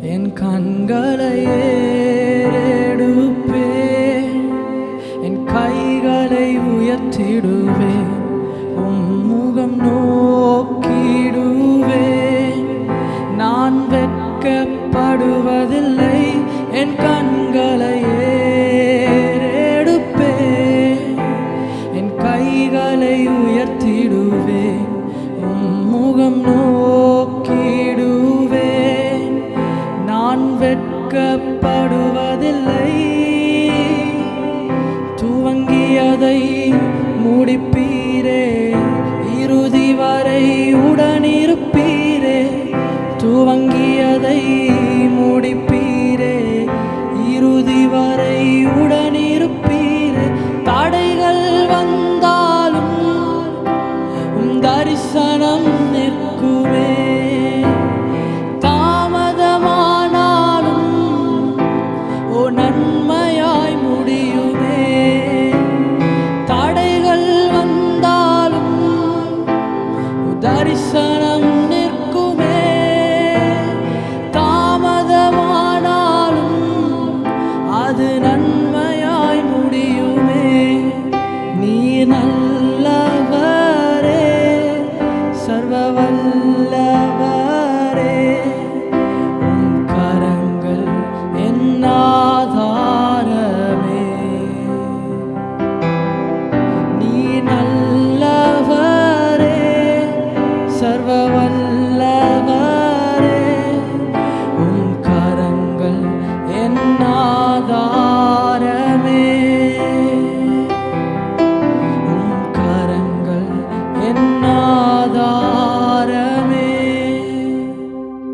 என் கண்களை ஏறெடுப்பேன், என் கைகளை உயர்த்திடுவேன், உம்முகம் நோக்கிடுவேன். நான் வெட்கப்படுவதில்லை, என் கண்களை ஏறெடுப்பேன், என் கைகளை உயர்த்திடுவேன், உம்முகம் நோக்கிடுவேன். நான் வெட்கப்படுவதில்லை, துவங்கியதை முடிப்பீரே, இறுதி வரை உடனிருப்பீரே. துவங்கியதை